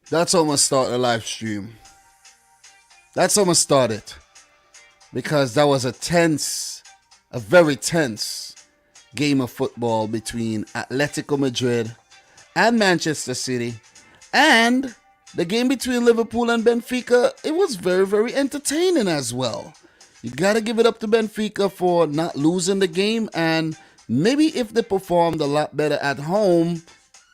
That's how I'm gonna start the live stream. That's how I'm gonna start it. Because that was a very tense game of football between Atletico Madrid and Manchester City. And the game between Liverpool and Benfica, it was very, very entertaining as well. You gotta give it up to Benfica for not losing the game, and maybe if they performed a lot better at home,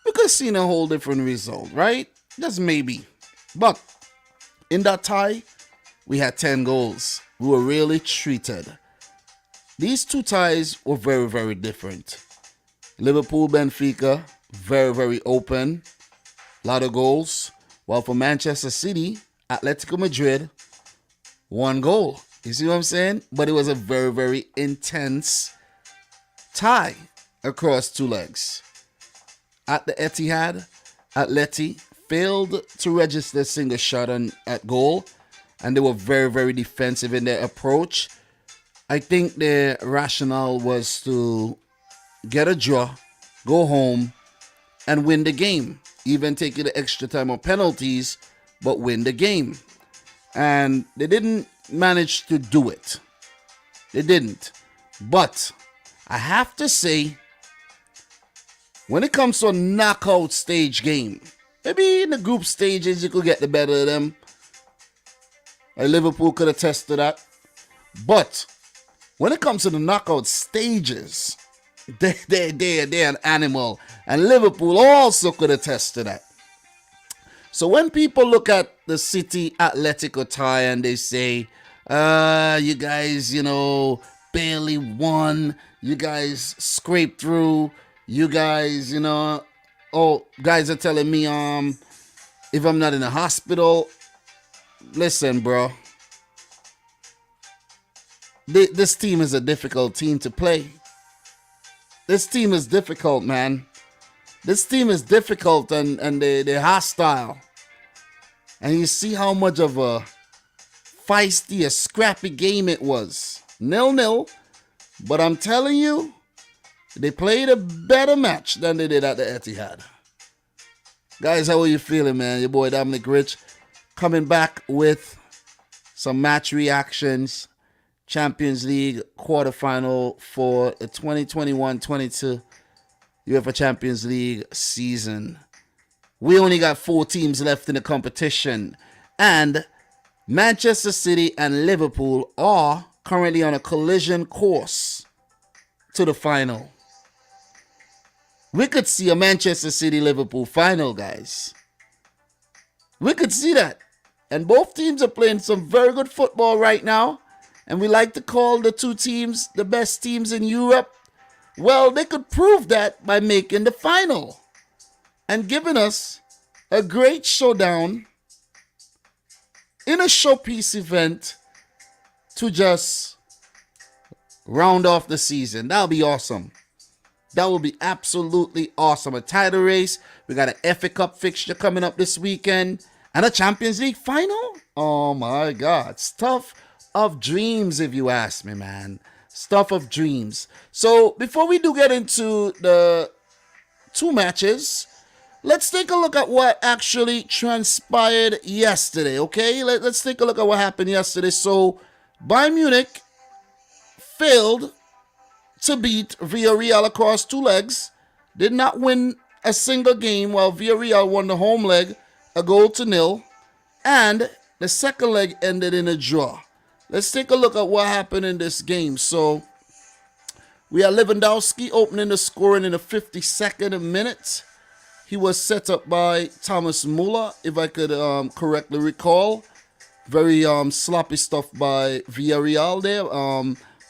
we could have seen a whole different result, right? Just maybe. But in that tie, we had 10 goals. We were really treated. These two ties were very, very different. Liverpool, Benfica, very, very open. A lot of goals. While for Manchester City, Atletico Madrid, 1 goal. You see what I'm saying? But it was a very, very intense tie across two legs. At the Etihad, Atleti failed to register a single shot at goal, and they were very, very defensive in their approach. I think their rationale was to get a draw, go home, and win the game. Even taking the extra time or penalties, but win the game. And they didn't manage to do it. They didn't. But I have to say, when it comes to a knockout stage game, maybe in the group stages you could get the better of them. Liverpool could attest to that. But when it comes to the knockout stages, they're an animal. And Liverpool also could attest to that. So when people look at the City Atletico tie and they say, you guys, barely won. You guys scraped through. You guys, guys are telling me, if I'm not in the hospital, listen, bro. This team is a difficult team to play. This team is difficult, man. This team is difficult and they're hostile. And you see how much of a feisty, a scrappy game it was. 0-0. But I'm telling you, they played a better match than they did at the Etihad. Guys, how are you feeling, man? Your boy Dominic Rich coming back with some match reactions. Champions League quarterfinal for the 2021-22 UEFA Champions League season. We only got 4 teams left in the competition, and Manchester City and Liverpool are currently on a collision course to the final. We could see a Manchester City-Liverpool final, guys. We could see that. And both teams are playing some very good football right now. And we like to call the two teams the best teams in Europe. Well, they could prove that by making the final and giving us a great showdown in a showpiece event to just round off the season. That'll be awesome. That will be absolutely awesome. A title race. We got an FA Cup fixture coming up this weekend and a Champions League final. Oh my God. Stuff of dreams, if you ask me, man. Stuff of dreams. So before we do get into the 2 matches, let's take a look at what actually transpired yesterday, okay? Let's take a look at what happened yesterday. So Bayern Munich failed to beat Villarreal across 2 legs. Did not win a single game, while Villarreal won the home leg 1-0. And the second leg ended in a draw. Let's take a look at what happened in this game. So we had Lewandowski opening the scoring in the 52nd minute. He was set up by Thomas Muller, if I could correctly recall. Very sloppy stuff by Villarreal there.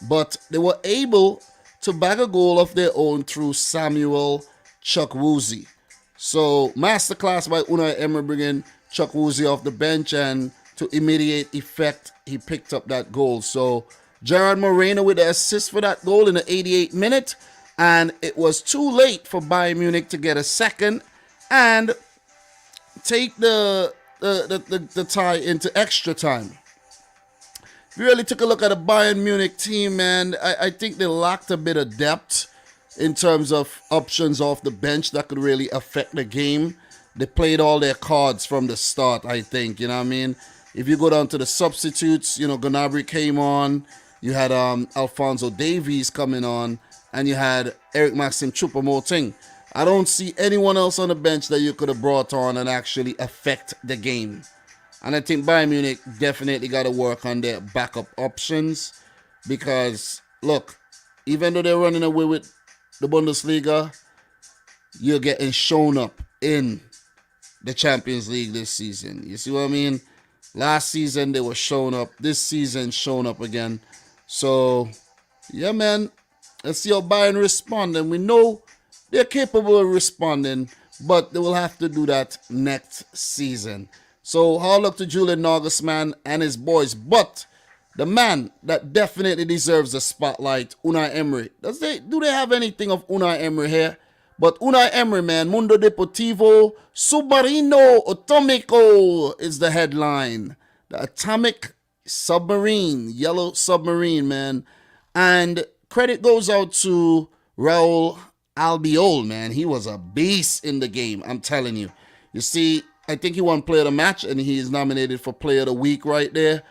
But they were able to bag a goal of their own through Samuel Chukwueze. So masterclass by Unai Emery bringing Chukwueze off the bench, and to immediate effect, he picked up that goal. So Gerard Moreno with the assist for that goal in the 88th minute. And it was too late for Bayern Munich to get a second and take the tie into extra time. If you really took a look at the Bayern Munich team, man, I think they lacked a bit of depth in terms of options off the bench that could really affect the game. they played all their cards from the start, I think. You know what I mean? If you go down to the substitutes, Gnabry came on. You had Alphonso Davies coming on. And you had Eric Maxim Choupo-Moting. I don't see anyone else on the bench that you could have brought on and actually affect the game. And I think Bayern Munich definitely got to work on their backup options. Because, look, even though they're running away with the Bundesliga, you're getting shown up in the Champions League this season. You see what I mean? Last season, they were shown up. This season, shown up again. So, yeah, man. Let's see how Bayern respond. And we know they're capable of responding, but they will have to do that next season. So, hard luck to Julian Nagelsmann and his boys. But the man that definitely deserves the spotlight, Unai Emery. Do they have anything of Unai Emery here? But Unai Emery, man, Mundo Deportivo, Submarino Atomico is the headline. The atomic submarine, yellow submarine, man. And credit goes out to Raul Albiol, man. He was a beast in the game, I'm telling you. You see, I think he won Player of the Match, and he is nominated for Player of the Week right there.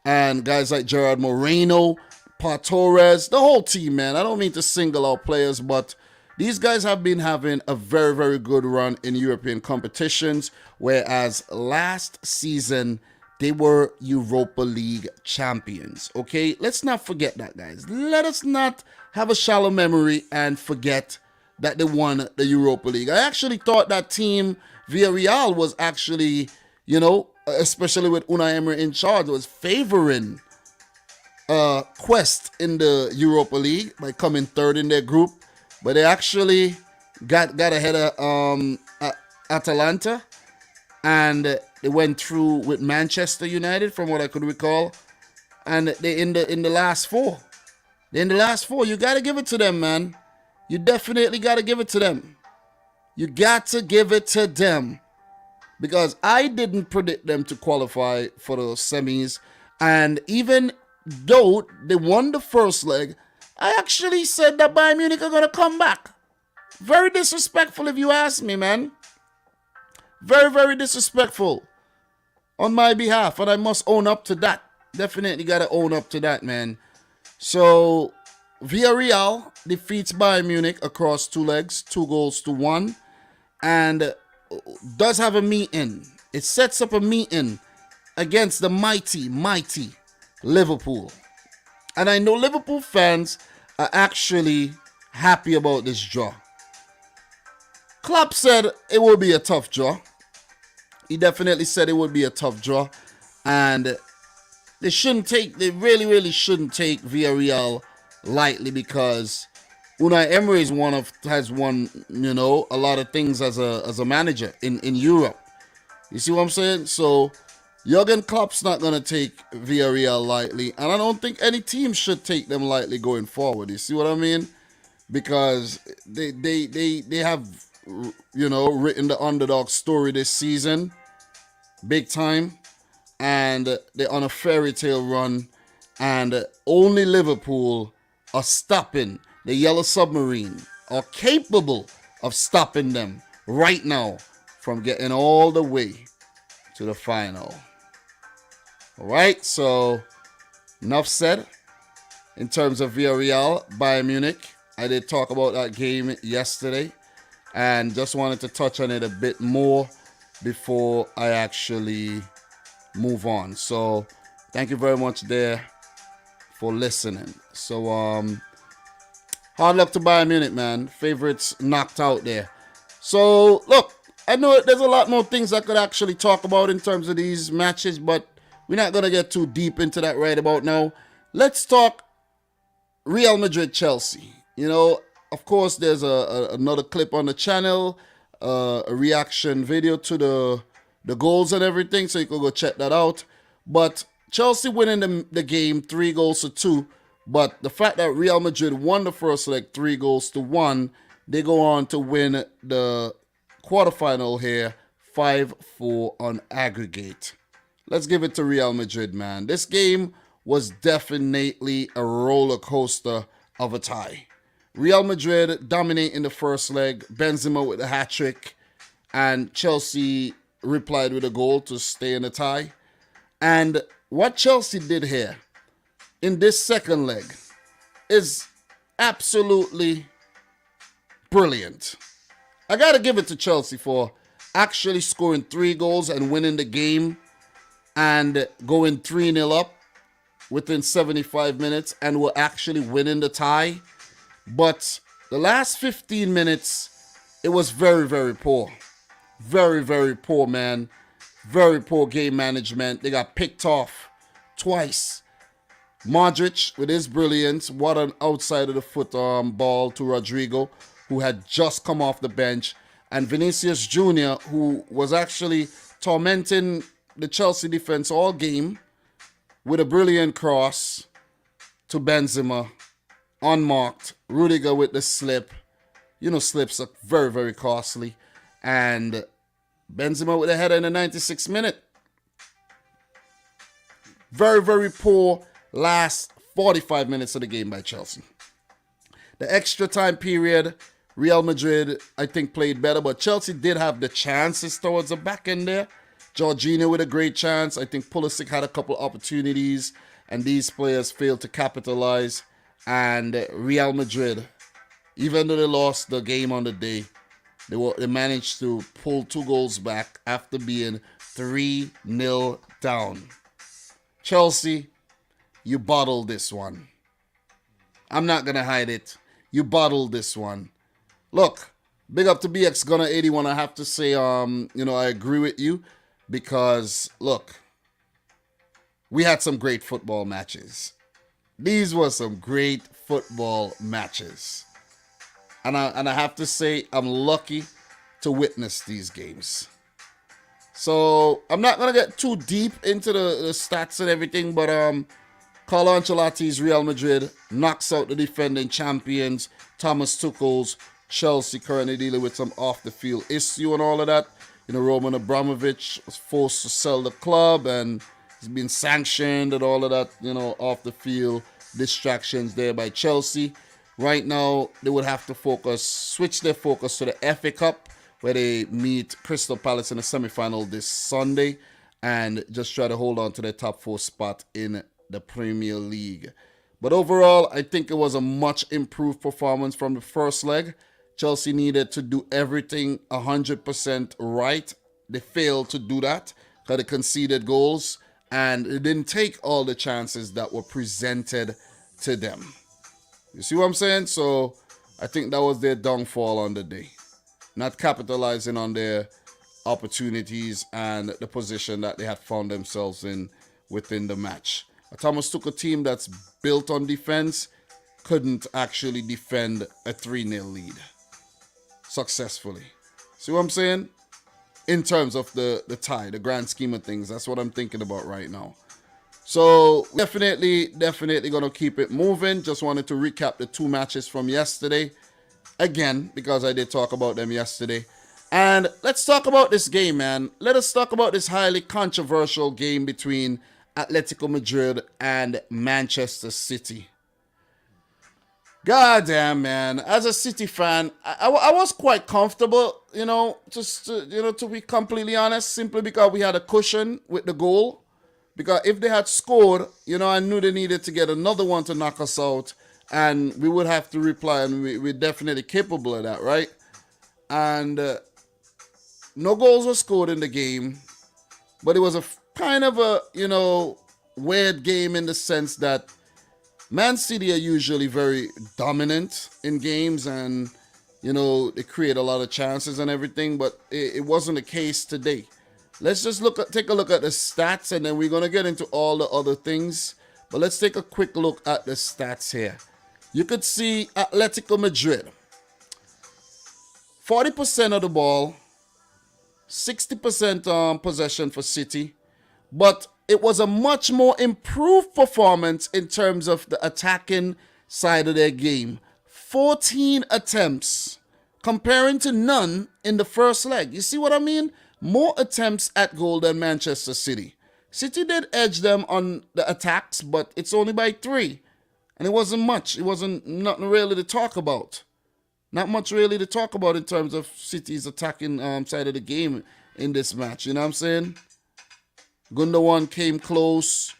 And guys like Gerard Moreno, Pau Torres, the whole team, man. I don't mean to single out players, but these guys have been having a very, very good run in European competitions, whereas last season, they were Europa League champions, okay? Let's not forget that, guys. Let us not have a shallow memory and forget that they won the Europa League. I actually thought that team, Villarreal, was actually, especially with Unai Emery in charge, was favoring Quest in the Europa League by coming third in their group. But they actually got ahead of Atalanta, and they went through with Manchester United, from what I could recall, and they in the last four. They're in the last four. You got to give it to them, man. You definitely got to give it to them. You got to give it to them, because I didn't predict them to qualify for the semis, and even though they won the first leg, I actually said that Bayern Munich are going to come back. Very disrespectful if you ask me, man. Very, very disrespectful on my behalf. And I must own up to that. Definitely got to own up to that, man. So, Villarreal defeats Bayern Munich across 2 legs, 2-1. And does have a meeting. It sets up a meeting against the mighty, mighty Liverpool. And I know Liverpool fans are actually happy about this draw. Klopp said it will be a tough draw. He definitely said it would be a tough draw. And they really, really shouldn't take Villarreal lightly, because Unai Emery has won, a lot of things as a manager in Europe. You see what I'm saying? So Jurgen Klopp's not going to take Villarreal lightly, and I don't think any team should take them lightly going forward. You see what I mean? Because they have, written the underdog story this season, big time, and they're on a fairy tale run, and only Liverpool are stopping the Yellow Submarine, are capable of stopping them right now from getting all the way to the final. All right, so enough said in terms of Villarreal, Bayern Munich. I did talk about that game yesterday and just wanted to touch on it a bit more before I actually move on. So thank you very much there for listening. So hard luck to Bayern Munich, man. Favorites knocked out there. So look, I know there's a lot more things I could actually talk about in terms of these matches, but we're not going to get too deep into that right about now. Let's talk Real Madrid Chelsea. Of course, there's another clip on the channel, a reaction video to the goals and everything, so you can go check that out. But Chelsea winning the game 3-2, but the fact that Real Madrid won the first leg 3-1, they go on to win the quarterfinal here 5-4 on aggregate. Let's give it to Real Madrid, man. This game was definitely a roller coaster of a tie. Real Madrid dominating the first leg. Benzema with a hat-trick. and Chelsea replied with a goal to stay in the tie. And what Chelsea did here in this second leg is absolutely brilliant. I got to give it to Chelsea for actually scoring 3 goals and winning the game and going 3-0 up within 75 minutes and were actually winning the tie. But the last 15 minutes, it was very, very poor. Very, very poor, man. Very poor game management. They got picked off twice. Modric, with his brilliance, what an outside of the foot ball to Rodrigo, who had just come off the bench. And Vinicius Jr., who was actually tormenting the Chelsea defense all game with a brilliant cross to Benzema, unmarked. Rudiger with the slip. You know, slips are very, very costly. And Benzema with a header in the 96th minute. Very, very poor last 45 minutes of the game by Chelsea. The extra time period, Real Madrid, I think, played better, but Chelsea did have the chances towards the back end there. Jorginho with a great chance. I think Pulisic had a couple opportunities, and these players failed to capitalize. And Real Madrid, even though they lost the game on the day, they managed to pull 2 goals back after being 3-0 down. Chelsea, you bottled this one. I'm not going to hide it. You bottled this one. Look, big up to BX Gunner 81. I have to say, I agree with you because, look, we had some great football matches. These were some great football matches. And I have to say, I'm lucky to witness these games. So I'm not going to get too deep into the stats and everything, but Carlo Ancelotti's Real Madrid knocks out the defending champions, Thomas Tuchel's Chelsea, currently dealing with some off-the-field issue and all of that. You know, Roman Abramovich was forced to sell the club and he's been sanctioned and all of that, off-the-field distractions there by Chelsea. Right now, they would have to switch their focus to the FA Cup, where they meet Crystal Palace in the semi-final this Sunday, and just try to hold on to their top 4 spot in the Premier League. But overall, I think it was a much improved performance from the first leg. Chelsea needed to do everything 100% right. They failed to do that because they conceded goals, and it didn't take all the chances that were presented to them. You see what I'm saying? So I think that was their downfall on the day. Not capitalizing on their opportunities and the position that they had found themselves in within the match. Thomas took a team that's built on defense, couldn't actually defend a 3-0 lead successfully. See what I'm saying? In terms of the tie, the grand scheme of things, that's what I'm thinking about right now. So definitely going to keep it moving. Just wanted to recap the 2 matches from yesterday. Again, because I did talk about them yesterday. And let's talk about this game, man. Let us talk about this highly controversial game between Atletico Madrid and Manchester City. God damn, man. As a City fan, I was quite comfortable, to be completely honest, simply because we had a cushion with the goal. Because if they had scored, I knew they needed to get another one to knock us out. And we would have to reply, and we're definitely capable of that, right? And no goals were scored in the game. But it was a kind of a, weird game in the sense that Man City are usually very dominant in games and, they create a lot of chances and everything. But it wasn't the case today. Let's just take a look at the stats, and then we're going to get into all the other things. But let's take a quick look at the stats here. You could see Atletico Madrid. 40% of the ball, 60% possession for City. But it was a much more improved performance in terms of the attacking side of their game. 14 attempts, comparing to none in the first leg. You see what I mean? More attempts at goal than Manchester City. City did edge them on the attacks, but it's only by 3. And it wasn't much. It wasn't nothing really to talk about. Not much really to talk about in terms of City's attacking side of the game in this match. You know what I'm saying? Gundogan came close.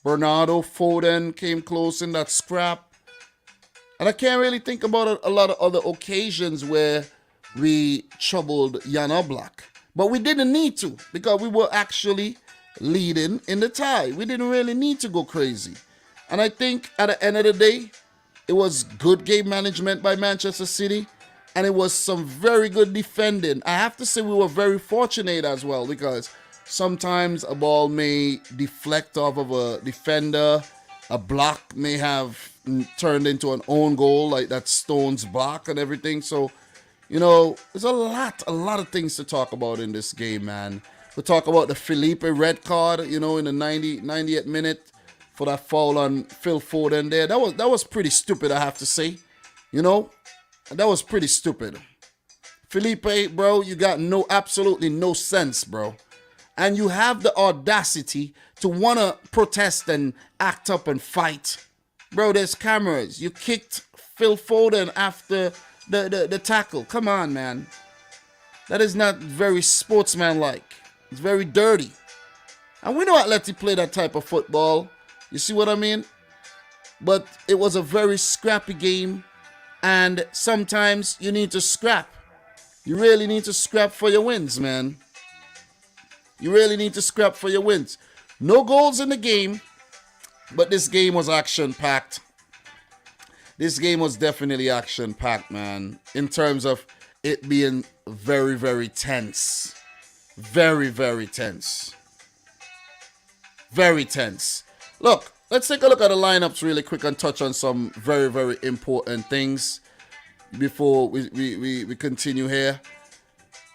Bernardo, Foden came close in that scrap. And I can't really think about a lot of other occasions where we troubled Jan Oblak. But we didn't need to because we were actually leading in the tie. We didn't really need to go crazy. And I think at the end of the day, it was good game management by Manchester City. And it was some very good defending. I have to say we were very fortunate as well because sometimes a ball may deflect off of a defender. A block may have turned into an own goal, like that Stones block and everything. So, you know, there's a lot of things to talk about in this game, man. We talk about the Felipe red card, you know, in the 90th minute for that foul on Phil Foden there. That was pretty stupid, I have to say. You know, that was pretty stupid. Felipe, bro, you got absolutely no sense, bro. And you have the audacity to want to protest and act up and fight. Bro, there's cameras. You kicked Phil Foden after the tackle. Come on, man. That is not very sportsmanlike. It's very dirty. And we know Atleti play that type of football. You see what I mean? But it was a very scrappy game. And sometimes you need to scrap. You really need to scrap for your wins, man. You really need to scrap for your wins. No goals in the game, but this game was action-packed. This game was definitely action-packed, man, in terms of it being very, very tense. Very, very tense. Very tense. Look, let's take a look at the lineups really quick and touch on some very, very important things before we continue here.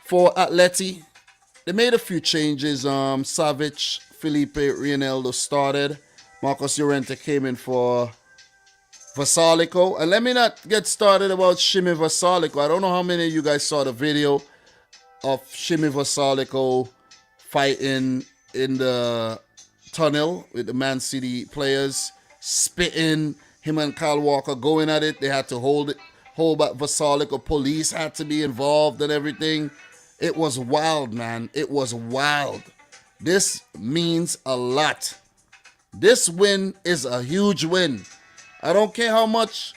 For Atleti, they made a few changes. Savic, Felipe, Reinaldo started. Marcos Llorente came in for Vasalico. And let me not get started about Shimi Vasalico. I don't know how many of you guys saw the video of Shimi Vasalico fighting in the tunnel with the Man City players, spitting. Him and Kyle Walker going at it. They had to hold back Vasalico. Police had to be involved and everything. It was wild, man. It was wild. This means a lot. This win is a huge win. I don't care how much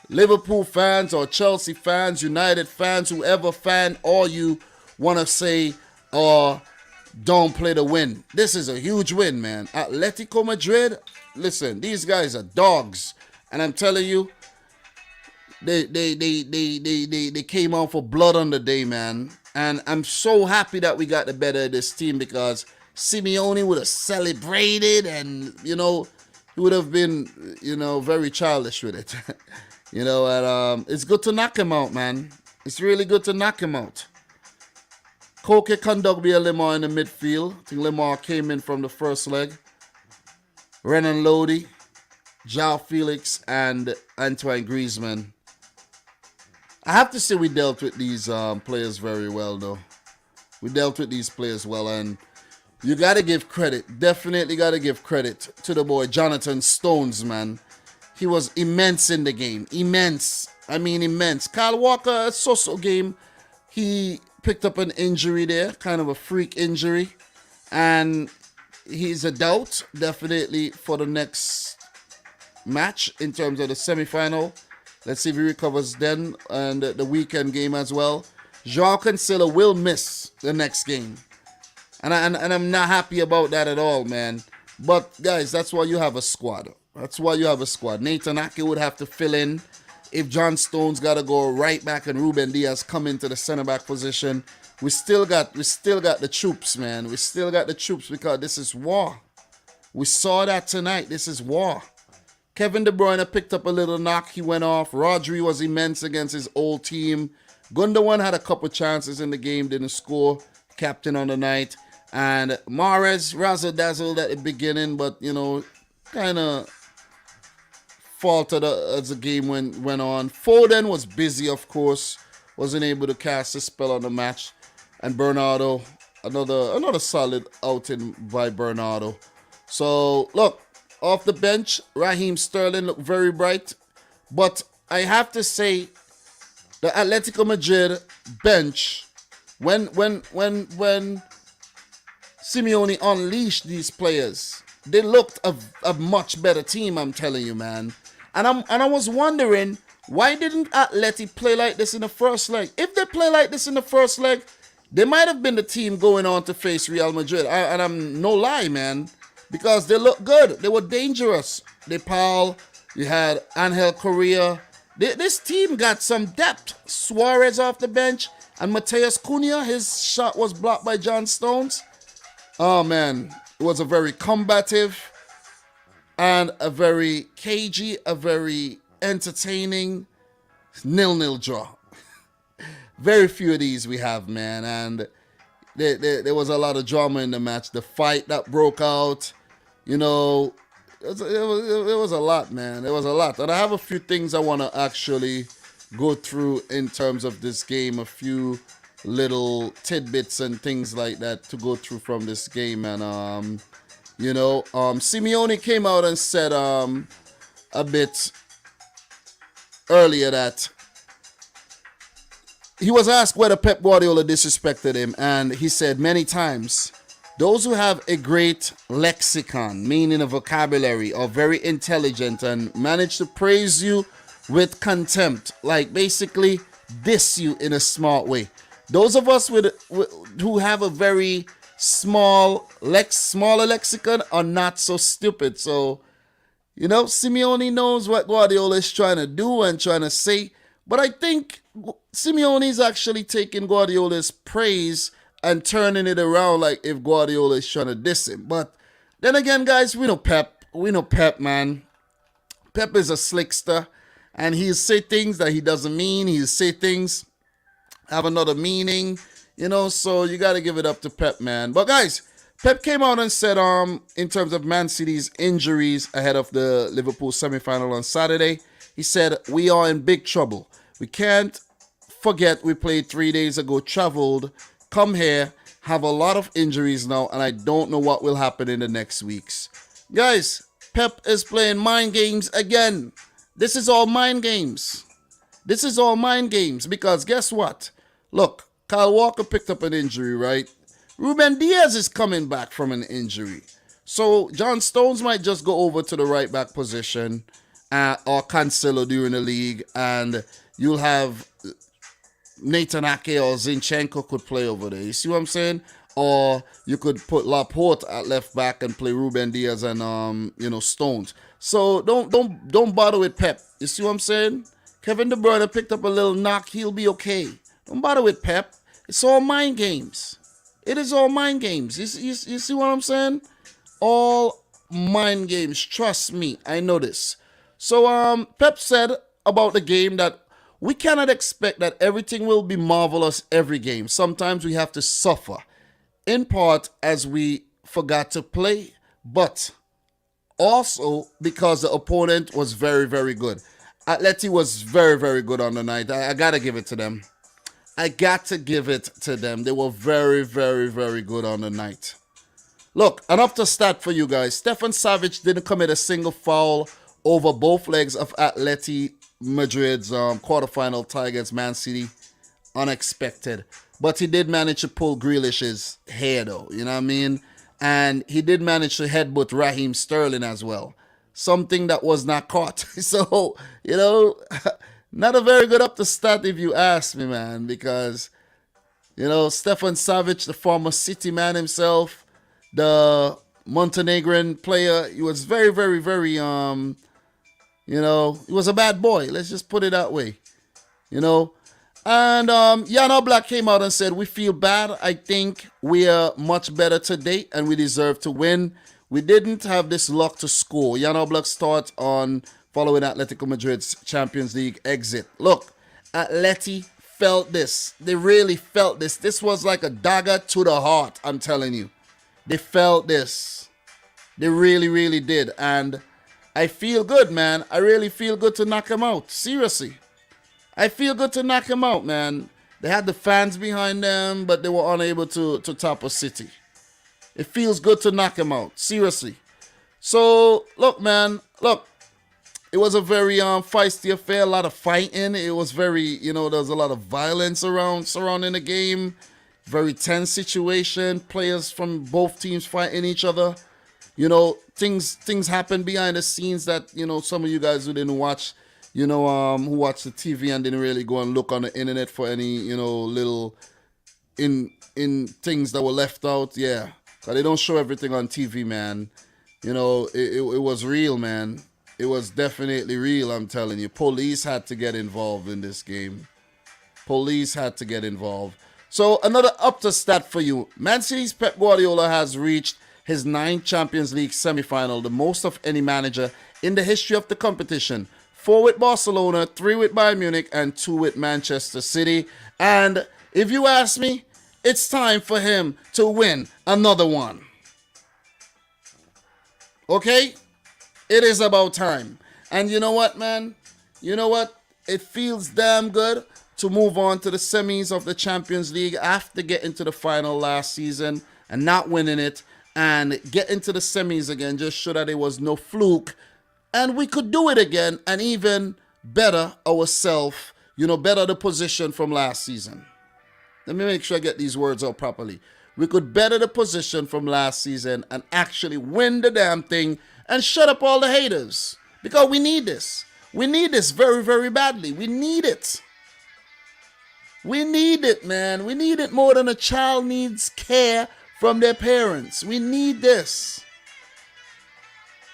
Liverpool fans or Chelsea fans, United fans, whoever fan or you want to say or don't play the win. This is a huge win, man. Atletico Madrid, listen, these guys are dogs. And I'm telling you, they came out for blood on the day, man. And I'm so happy that we got the better of this team because Simeone would have celebrated and, you know, he would have been, you know, very childish with it. You know, and it's good to knock him out, man. It's really good to knock him out. Koke Kondogbia Lemar in the midfield. I think Lemar came in from the first leg. Renan Lodi, João Felix, and Antoine Griezmann. I have to say we dealt with these players very well, though. We dealt with these players well, and you got to give credit. Definitely got to give credit to the boy, Jonathan Stones, man. He was immense in the game. Immense. I mean, immense. Kyle Walker, a so-so game. He picked up an injury there, kind of a freak injury. And he's a doubt, definitely, for the next match in terms of the semi-final. Let's see if he recovers then, and the weekend game as well. João Cancelo will miss the next game. And I'm not happy about that at all, man. But, guys, that's why you have a squad. That's why you have a squad. Nathan Ake would have to fill in. If John Stones got to go right back and Ruben Diaz come into the center-back position, we still got the troops, man. We still got the troops because this is war. We saw that tonight. This is war. Kevin De Bruyne picked up a little knock. He went off. Rodri was immense against his old team. Gundogan had a couple chances in the game, didn't score. Captain on the night. And Mahrez razzle-dazzled at the beginning, but, you know, kind of faltered as the game went on. Foden was busy, of course. Wasn't able to cast a spell on the match. And Bernardo, another solid outing by Bernardo. So, look. Off the bench, Raheem Sterling looked very bright. But I have to say, the Atletico Madrid bench, when Simeone unleashed these players, they looked a much better team, I'm telling you, man. And I was wondering, why didn't Atleti play like this in the first leg? If they play like this in the first leg, they might have been the team going on to face Real Madrid. And I'm no lie, man, because they look good. They were dangerous. You had Angel Correa. This team got some depth. Suarez off the bench, and Mateus Cunha, his shot was blocked by John Stones. Oh, man, it was a very combative and a very cagey, a very entertaining 0-0 draw. Very few of these we have, man, and there was a lot of drama in the match. The fight that broke out, it was a lot, man. It was a lot. And I have a few things I want to actually go through in terms of this game, a few little tidbits and things like that to go through from this game. And Simeone came out and said a bit earlier that he was asked whether Pep Guardiola disrespected him, and he said many times, those who have a great lexicon, meaning a vocabulary, are very intelligent and manage to praise you with contempt, like basically diss you in a smart way. Those of us who have a very smaller lexicon are not so stupid. So, Simeone knows what Guardiola is trying to do and trying to say. But I think Simeone is actually taking Guardiola's praise and turning it around like if Guardiola is trying to diss him. But then again, guys, we know Pep. We know Pep, man. Pep is a slickster. And he'll say things that he doesn't mean. He'll say things have another meaning. So you got to give it up to Pep, man. But guys, Pep came out and said, in terms of Man City's injuries ahead of the Liverpool semi-final on Saturday, he said, we are in big trouble. We can't forget we played 3 days ago, traveled, come here, have a lot of injuries now, and I don't know what will happen in the next weeks. Guys, Pep is playing mind games again. This is all mind games. This is all mind games because guess what? Look, Kyle Walker picked up an injury, right? Ruben Diaz is coming back from an injury. So John Stones might just go over to the right back position or Cancelo during the league, and you'll have Nathan Ake or Zinchenko could play over there. You see what I'm saying? Or you could put Laporte at left back and play Ruben Diaz and Stones. So don't bother with Pep. You see what I'm saying? Kevin De Bruyne picked up a little knock. He'll be okay. Don't bother with Pep. It's all mind games. It is all mind games. You see what I'm saying? All mind games. Trust me. I know this. So Pep said about the game that we cannot expect that everything will be marvelous every game. Sometimes we have to suffer. In part as we forgot to play, but also because the opponent was very, very good. Atleti was very, very good on the night. I got to give it to them. I got to give it to them. They were very, very, very good on the night. Look, enough to stat for you guys. Stefan Savic didn't commit a single foul over both legs of Atleti Madrid's quarterfinal tie against Man City. Unexpected. But he did manage to pull Grealish's hair, though. You know what I mean? And he did manage to headbutt Raheem Sterling as well. Something that was not caught. So, not a very good up to stat if you ask me, man. Because, Stefan Savic, the former City man himself, the Montenegrin player, he was very, very, very, he was a bad boy. Let's just put it that way. And Jan Oblak came out and said, we feel bad. I think we are much better today and we deserve to win. We didn't have this luck to score. Jan Oblak's thoughts on following Atletico Madrid's Champions League exit. Look, Atleti felt this. They really felt this. This was like a dagger to the heart, I'm telling you. They felt this. They really, really did. And I feel good, man. I really feel good to knock them out. Seriously. I feel good to knock them out, man. They had the fans behind them, but they were unable to top a City. It feels good to knock them out. Seriously. So, look, man. Look. it was a very feisty affair, a lot of fighting. It was very, there was a lot of violence surrounding the game. Very tense situation. Players from both teams fighting each other. Things happen behind the scenes that, some of you guys who didn't watch, who watched the TV and didn't really go and look on the internet for any, little in things that were left out. Yeah. Because they don't show everything on TV, man. It was real, man. It was definitely real, I'm telling you. Police had to get involved in this game. Police had to get involved. So another up-to stat for you. Man City's Pep Guardiola has reached his 9th Champions League semi-final, the most of any manager in the history of the competition. 4 with Barcelona, 3 with Bayern Munich, and 2 with Manchester City. And if you ask me, it's time for him to win another one. Okay? It is about time. And you know what, man? You know what? It feels damn good to move on to the semis of the Champions League after getting to the final last season and not winning it, and get into the semis again, just show that it was no fluke. And we could do it again and even better ourselves, better the position from last season. Let me make sure I get these words out properly. We could better the position from last season and actually win the damn thing and shut up all the haters. Because we need this. We need this very, very badly. We need it. We need it, man. We need it more than a child needs care from their parents. We need this.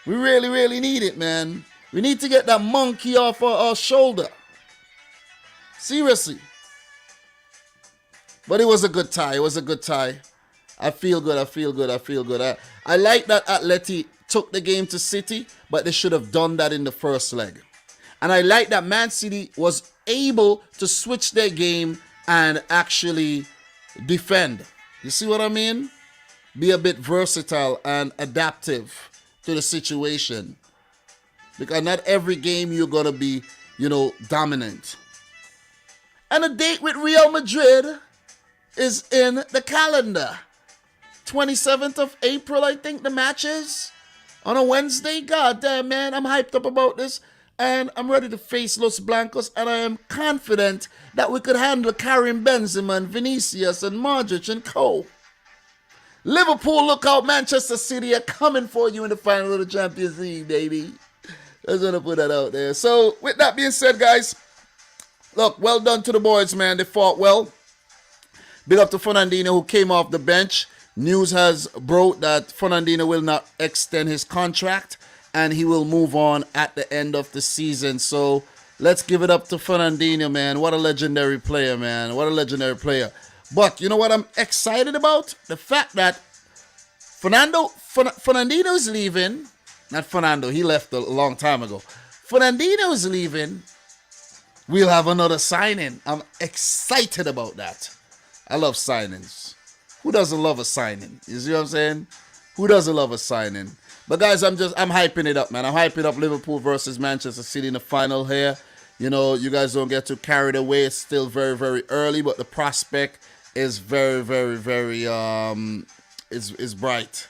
We really, really need it, man. We need to get that monkey off our shoulder. Seriously. But it was a good tie. It was a good tie. I feel good. I like that Atleti took the game to City, but they should have done that in the first leg. And I like that Man City was able to switch their game and actually defend. You see what I mean? Be a bit versatile and adaptive to the situation. Because not every game you're going to be, dominant. And a date with Real Madrid is in the calendar. 27th of April, I think the match is. On a Wednesday. God damn, man. I'm hyped up about this. And I'm ready to face Los Blancos. And I am confident that we could handle Karim Benzema and Vinicius and Modric and co. Liverpool, look out. Manchester City are coming for you in the final of the Champions League, baby. I just want to put that out there. So, with that being said, guys, look, well done to the boys, man. They fought well. Big up to Fernandinho, who came off the bench. News has broke that Fernandinho will not extend his contract and he will move on at the end of the season. So let's give it up to Fernandinho, man. What a legendary player, man. What a legendary player. But you know what I'm excited about? The fact that Fernandinho is leaving. Not Fernando. He left a long time ago. Fernandinho is leaving. We'll have another signing. I'm excited about that. I love signings. Who doesn't love a signing? You see what I'm saying? Who doesn't love a signing? But guys, I'm hyping it up, man. I'm hyping up Liverpool versus Manchester City in the final here. You guys don't get too carried away. It's still very, very early, but the prospect is very, very, very is bright.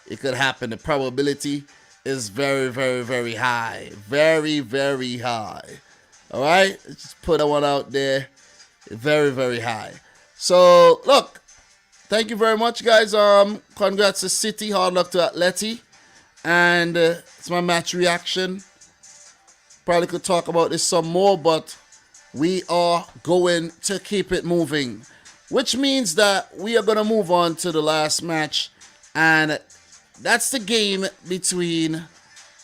It could happen. The probability is very, very, very high. Very, very high. All right? Let's just put that one out there. Very, very high. So, look. Thank you very much, guys. Congrats to City. Hard luck to Atleti. And it's my match reaction. Probably could talk about this some more, but we are going to keep it moving. Which means that we are going to move on to the last match. And that's the game between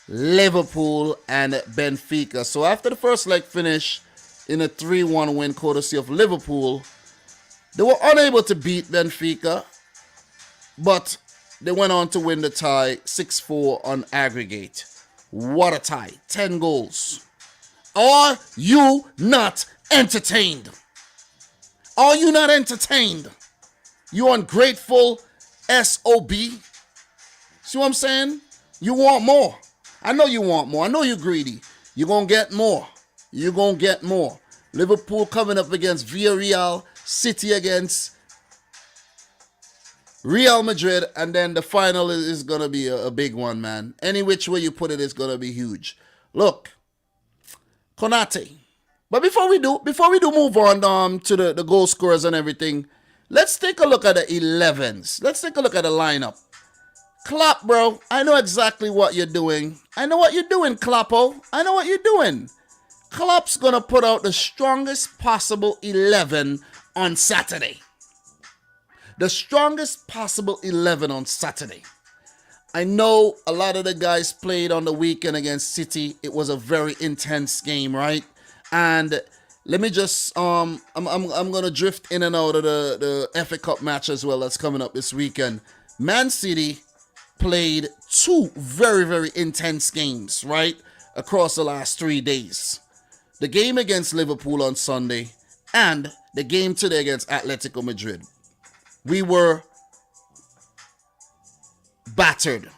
Liverpool and Benfica. So after the first leg finish in a 3-1 win courtesy of Liverpool, they were unable to beat Benfica, but they went on to win the tie 6-4 on aggregate. What a tie. 10 goals. Are you not entertained? Are you not entertained? You ungrateful SOB? See what I'm saying? You want more. I know you want more. I know you're greedy. You're going to get more. You're going to get more. Liverpool coming up against Villarreal. City against Real Madrid, and then the final is going to be a big one, man. Any which way you put it is going to be huge. Look, Konate. But before we do move on to the goal scorers and everything, let's take a look at the 11s. Let's take a look at the lineup. Klopp, bro, I know exactly what you're doing. I know what you're doing, Kloppo. I know what you're doing. Klopp's going to put out the strongest possible 11 on Saturday. The strongest possible 11 on Saturday. I know a lot of the guys played on the weekend against City. It was a very intense game, right? And let me just I'm gonna drift in and out of the FA Cup match as well that's coming up this weekend. Man City played two very, very intense games, right? Across the last 3 days. The game against Liverpool on Sunday and the game today against Atletico Madrid. We were battered,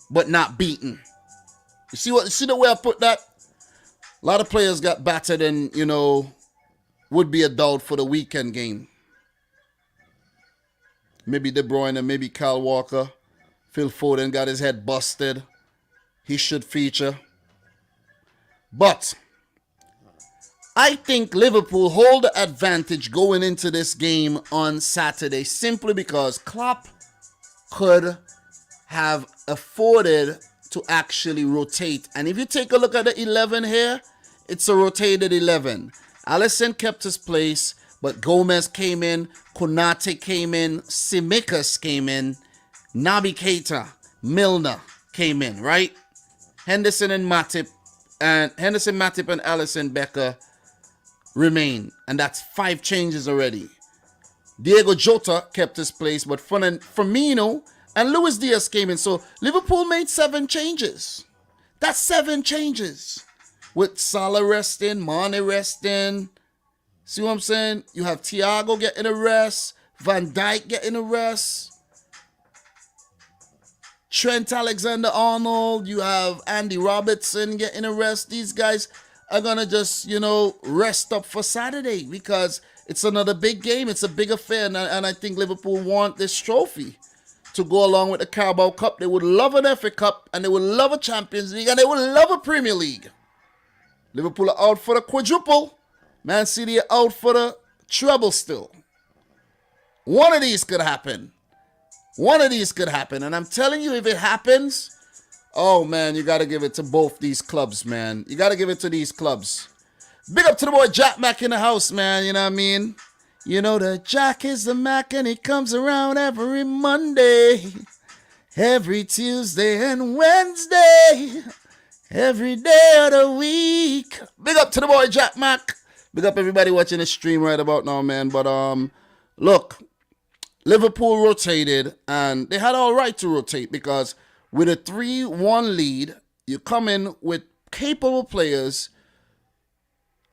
but not beaten. You see the way I put that? A lot of players got battered and, would be a doubt for the weekend game. Maybe De Bruyne and maybe Kyle Walker. Phil Foden got his head busted. He should feature. But I think Liverpool hold the advantage going into this game on Saturday simply because Klopp could have afforded to actually rotate. And if you take a look at the 11 here, it's a rotated 11. Alisson kept his place, but Gomez came in, Konate came in, Tsimikas came in, Naby Keita, Milner came in, right? Henderson, Matip, and Alisson Becker remain. And that's 5 changes already. Diego Jota kept his place, but Firmino and Luis Diaz came in. So Liverpool made 7 changes. That's 7 changes. With Salah resting, Mane resting. See what I'm saying? You have Thiago getting a rest. Van Dijk getting a rest. Trent Alexander-Arnold. You have Andy Robertson getting a rest. These guys are going to just, rest up for Saturday because it's another big game. It's a big affair. And I think Liverpool want this trophy to go along with the Carabao Cup. They would love an FA Cup and they would love a Champions League and they would love a Premier League. Liverpool are out for the quadruple. Man City are out for the treble still. One of these could happen. And I'm telling you, if it happens, oh man, you got to give it to both these clubs, man. You got to give it to these clubs. Big up to the boy Jack Mack in the house, man. You know what I mean? You know that Jack is the Mac and he comes around every Monday, every Tuesday and Wednesday, every day of the week. Big up to the boy Jack Mack. Big up everybody watching the stream right about now, man. But look, Liverpool rotated and they had all right to rotate because with a 3-1 lead, you come in with capable players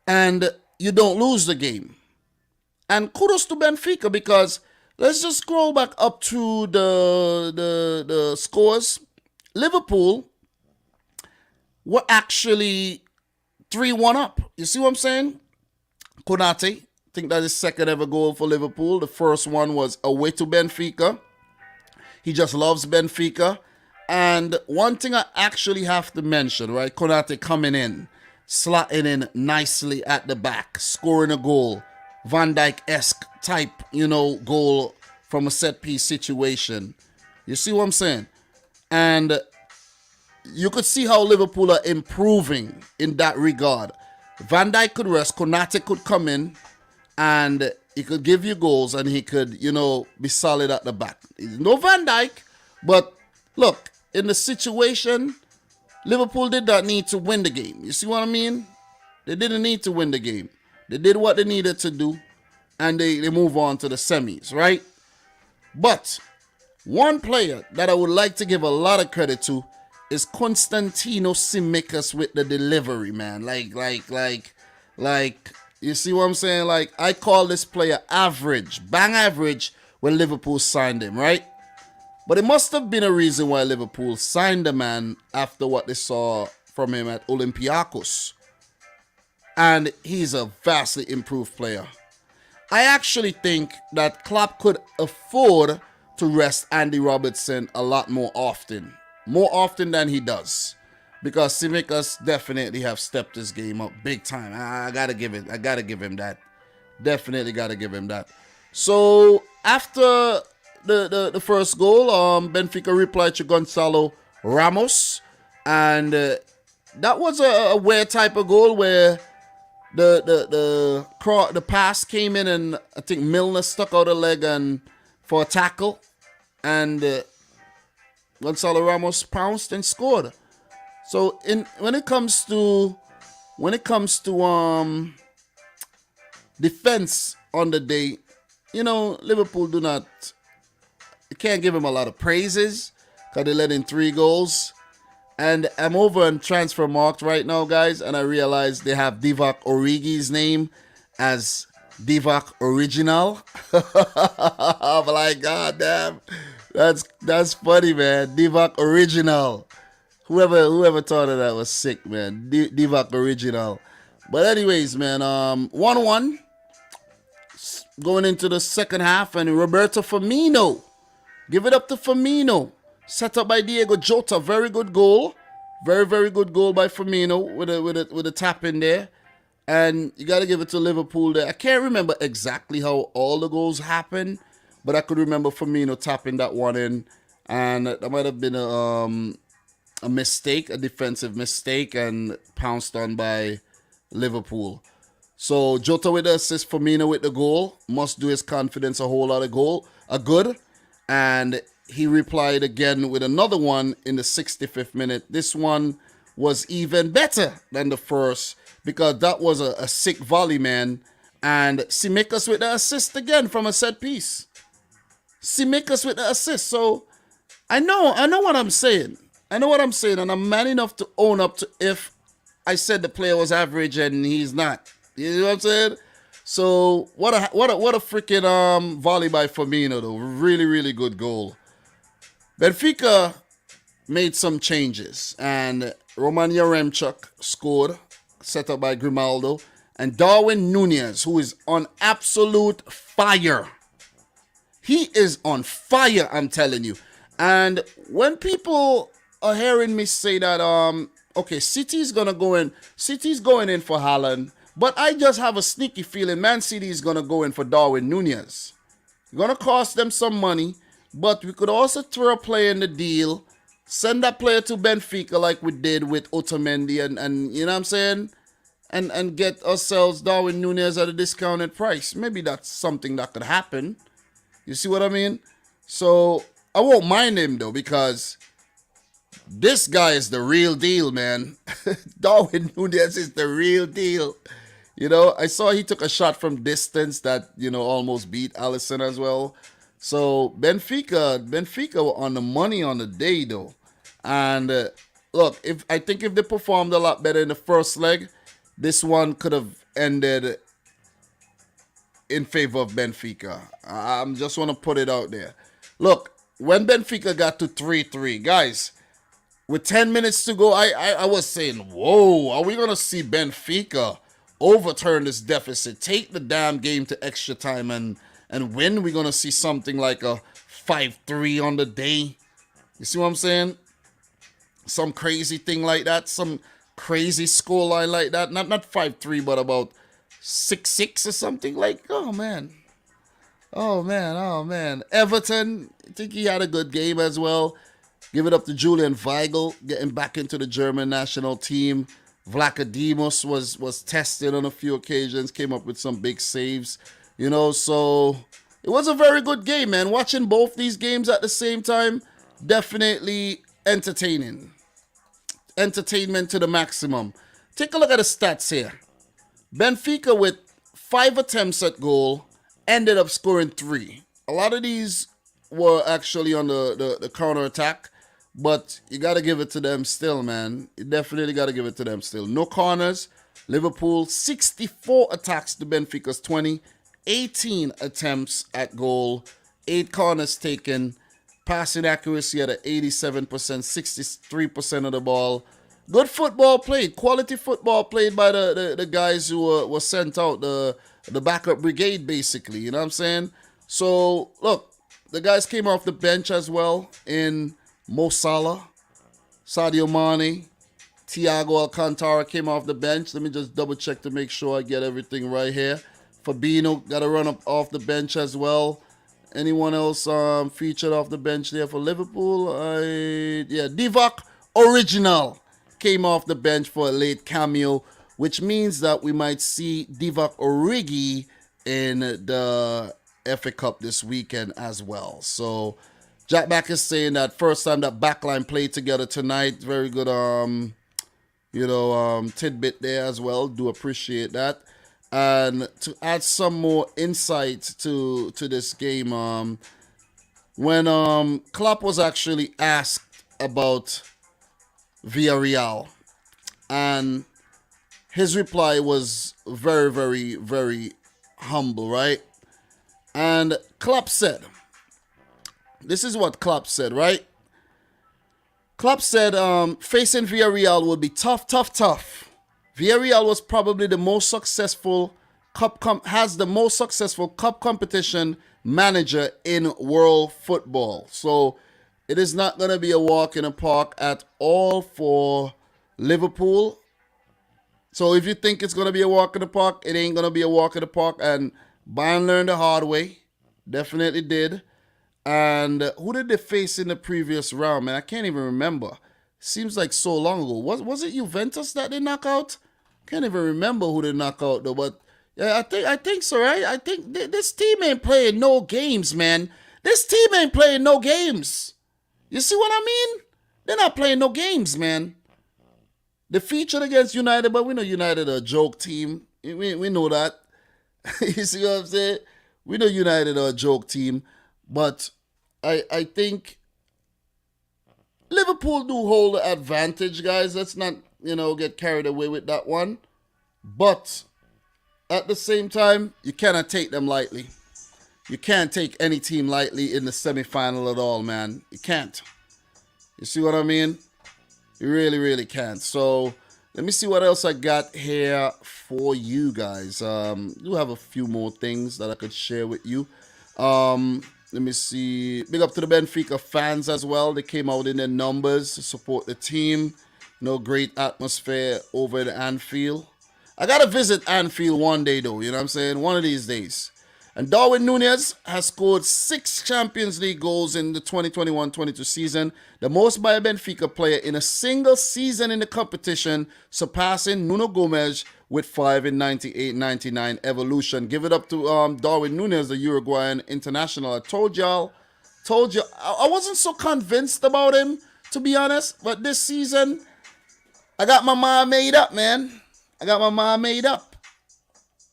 and you don't lose the game. And kudos to Benfica because let's just scroll back up to the scores. Liverpool were actually 3-1 up. You see what I'm saying? Konate, I think that is second ever goal for Liverpool. The first one was away to Benfica. He just loves Benfica. And one thing I actually have to mention, right? Konate coming in, slotting in nicely at the back, scoring a goal. Van Dijk-esque type, goal from a set-piece situation. You see what I'm saying? And you could see how Liverpool are improving in that regard. Van Dijk could rest, Konate could come in, and he could give you goals, and he could, be solid at the back. No Van Dijk, but look, in the situation, Liverpool did not need to win the game. You see what I mean? They didn't need to win the game. They did what they needed to do, and they move on to the semis, right? But one player that I would like to give a lot of credit to is Constantino Tsimikas with the delivery, man. Like, you see what I'm saying? Like, I call this player average, bang average, when Liverpool signed him, right? But it must have been a reason why Liverpool signed the man after what they saw from him at Olympiacos. And he's a vastly improved player. I actually think that Klopp could afford to rest Andy Robertson a lot more often than he does. because Tsimikas definitely have stepped his game up big time. I gotta give him that. Definitely gotta give him that. So after the first goal, Benfica replied to Gonzalo Ramos, and that was a weird type of goal where the pass came in, and I think Milner stuck out a leg and for a tackle, and Gonzalo Ramos pounced and scored. So when it comes to defense on the day, Liverpool you can't give him a lot of praises because they let in 3 goals. And I'm over on transfer marked right now, guys, and I realize they have Divock Origi's name as Divock Original. I'm like, God damn, that's funny, man. Divock Original. Whoever thought of that was sick, man. Divock Original. But anyways, man, 1-1 going into the second half, and Roberto Firmino. Give it up to Firmino. Set up by Diego Jota. Very good goal. Very, very good goal by Firmino with a tap in there. And you got to give it to Liverpool there. I can't remember exactly how all the goals happened, but I could remember Firmino tapping that one in. And that might have been a mistake, a defensive mistake, and pounced on by Liverpool. So Jota with the assist, Firmino with the goal. Must do his confidence a whole lot of good. And he replied again with another one in the 65th minute. This one was even better than the first because that was a sick volley, man. And Tsimikas with the assist again from a set piece. Tsimikas with the assist. So I know what I'm saying. And I'm man enough to own up to if I said the player was average and he's not. You know what I'm saying? So what a freaking volley by Firmino though. Really, really good goal. Benfica made some changes, and Roman Yaremchuk scored, set up by Grimaldo, and Darwin Nunez, who is on absolute fire. He is on fire, I'm telling you. And when people are hearing me say that, okay, City's going in for Haaland, but I just have a sneaky feeling Man City is going to go in for Darwin Nunez. Going to cost them some money. But we could also throw a player in the deal, send that player to Benfica like we did with Otamendi and you know what I'm saying? And get ourselves Darwin Nunez at a discounted price. Maybe that's something that could happen. You see what I mean? So I won't mind him though, because this guy is the real deal, man. Darwin Nunez is the real deal. I saw he took a shot from distance that, almost beat Alisson as well. So Benfica were on the money on the day though, and look, I think if they performed a lot better in the first leg, this one could have ended in favor of Benfica. I'm just want to put it out there. Look, when Benfica got to 3-3, guys, with 10 minutes to go, I was saying, whoa, are we gonna see Benfica overturn this deficit, take the damn game to extra time and win? We're going to see something like a 5-3 on the day. You see what I'm saying? Some crazy thing like that. Some crazy scoreline like that. Not 5-3, but about 6-6 or something. Like, oh, man. Everton, I think he had a good game as well. Give it up to Julian Weigl, getting back into the German national team. Vlachodimos was tested on a few occasions, came up with some big saves. So it was a very good game, man. Watching both these games at the same time, definitely entertaining. Entertainment to the maximum. Take a look at the stats here. Benfica with 5 attempts at goal, ended up scoring 3. A lot of these were actually on the counter attack, but you got to give it to them still, man. You definitely got to give it to them still. No corners. Liverpool, 64 attacks to Benfica's 20. 18 attempts at goal, 8 corners taken, passing accuracy at 87%, 63% of the ball. Good football played, quality football played by the guys who were sent out, the backup brigade, basically, you know what I'm saying? So, look, the guys came off the bench as well in Mo Salah, Sadio Mane, Thiago Alcantara came off the bench. Let me just double check to make sure I get everything right here. Fabinho got to run up off the bench as well. Anyone else featured off the bench there for Liverpool? Divock Original came off the bench for a late cameo, which means that we might see Divock Origi in the FA Cup this weekend as well. So Jack Back is saying that first time that backline played together tonight. Very good tidbit there as well. Do appreciate that. And to add some more insight to this game, when Klopp was actually asked about Villarreal, and his reply was very, very, very humble, right? And Klopp said, this is what Klopp said, right? Klopp said, facing Villarreal would be tough. Villarreal was probably the most successful cup competition manager in world football. So it is not going to be a walk in the park at all for Liverpool. So if you think it's going to be a walk in the park, it ain't going to be a walk in the park. And Bayern learned the hard way. Definitely did. And who did they face in the previous round, man? I can't even remember. Seems like so long ago. Was it Juventus that they knock out? Can't even remember who they knock out though. But yeah, I think so, right? I think this team ain't playing no games, man. This team ain't playing no games. You see what I mean? They're not playing no games, man. They featured against United, but we know United are a joke team. We know that. You see what I'm saying? We know United are a joke team. But I think Liverpool do hold the advantage, guys. Let's not, get carried away with that one. But at the same time, you cannot take them lightly. You can't take any team lightly in the semifinal at all, man. You can't. You see what I mean? You really, really can't. So let me see what else I got here for you guys. Do have a few more things that I could share with you. Let me see. Big up to the Benfica fans as well. They came out in their numbers to support the team. Great atmosphere over at Anfield. I got to visit Anfield one day, though. You know what I'm saying? One of these days. And Darwin Núñez has scored 6 Champions League goals in the 2021-22 season, the most by a Benfica player in a single season in the competition, surpassing Nuno Gomes with 5 in 98-99 evolution. Give it up to Darwin Núñez, the Uruguayan international. I told you, I wasn't so convinced about him, to be honest, but this season, I got my mind made up, man. I got my mind made up.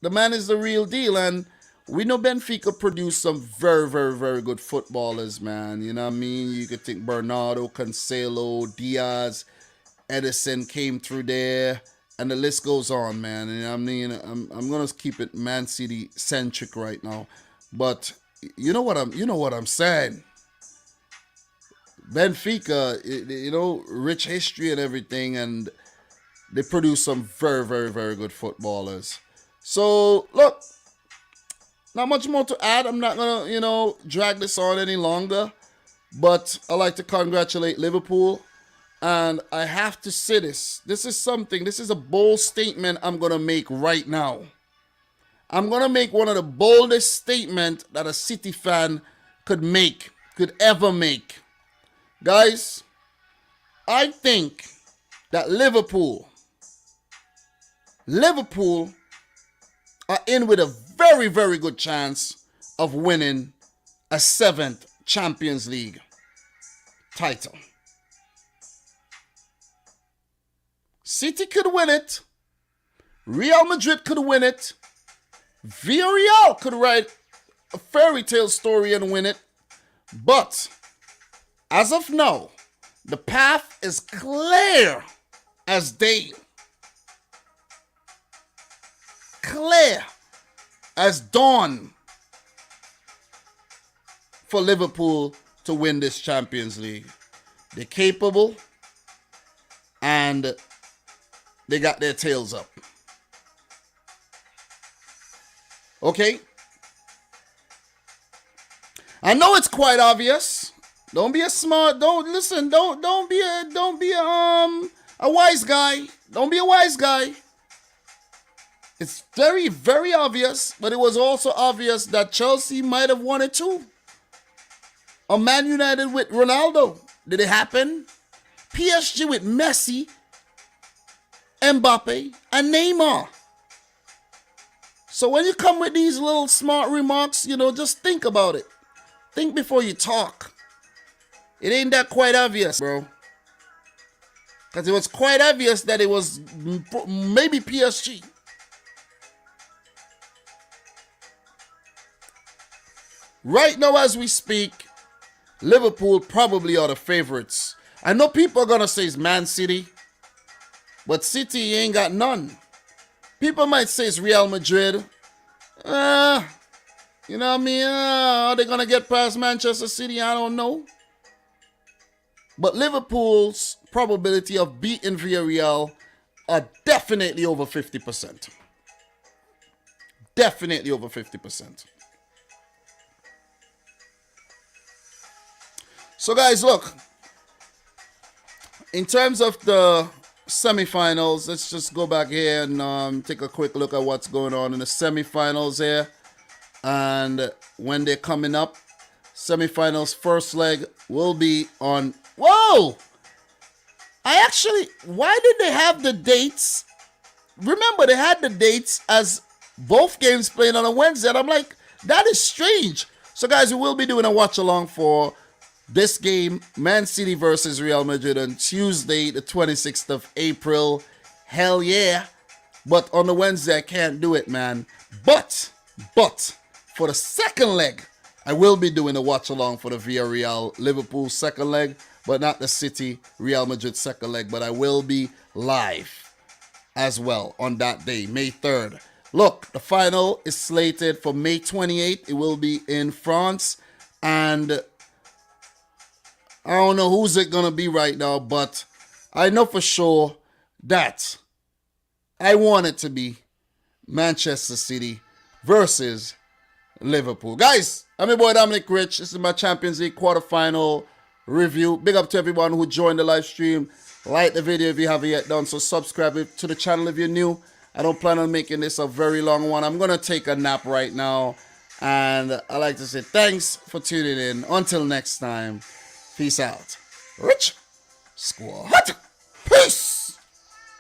The man is the real deal, and we know Benfica produced some very, very, very good footballers, man. You know what I mean? You could think Bernardo, Cancelo, Diaz, Edison came through there, and the list goes on, man. You know what I mean? I'm gonna keep it Man City centric right now, but you know what I'm saying. Benfica, rich history and everything, and they produce some very, very, very good footballers. So look. Not much more to add. I'm not going to, drag this on any longer. But I like to congratulate Liverpool. And I have to say this. This is a bold statement I'm going to make right now. I'm going to make one of the boldest statements that a City fan could ever make. Guys, I think that Liverpool are in with a very, very good chance of winning a 7th Champions League title. City could win it. Real Madrid could win it. Villarreal could write a fairy tale story and win it. But as of now, the path is clear as day. Clear as dawn for Liverpool to win this Champions League. They're capable and they got their tails up. Okay? I know it's quite obvious. Don't be a a wise guy. Don't be a wise guy. It's very, very obvious, but it was also obvious that Chelsea might have won it too. Or Man United with Ronaldo. Did it happen? PSG with Messi, Mbappe, and Neymar. So when you come with these little smart remarks, just think about it. Think before you talk. It ain't that quite obvious, bro. Because it was quite obvious that it was maybe PSG. Right now as we speak, Liverpool probably are the favorites. I know people are going to say it's Man City, but City ain't got none. People might say it's Real Madrid. You know what I mean? Are they going to get past Manchester City? I don't know. But Liverpool's probability of beating Villarreal are definitely over 50%. Definitely over 50%. So guys, look. In terms of the semifinals, let's just go back here and take a quick look at what's going on in the semifinals here. And when they're coming up, semifinals first leg will be on... Whoa! Why did they have the dates? Remember, they had the dates as both games playing on a Wednesday. And I'm like, that is strange. So guys, we will be doing a watch along for this game, Man City versus Real Madrid on Tuesday, the 26th of April. Hell yeah. But on the Wednesday, I can't do it, man. But, for the second leg, I will be doing a watch along for the Villarreal Liverpool second leg, but not the City Real Madrid second leg. But I will be live as well on that day, May 3rd. Look, the final is slated for May 28th. It will be in France. And I don't know who's it going to be right now, but I know for sure that I want it to be Manchester City versus Liverpool. Guys, I'm your boy Dominic Rich. This is my Champions League quarterfinal review. Big up to everyone who joined the live stream. Like the video if you haven't yet done so. Subscribe to the channel if you're new. I don't plan on making this a very long one. I'm going to take a nap right now. And I like to say thanks for tuning in. Until next time. Peace out. Rich Squad. Peace.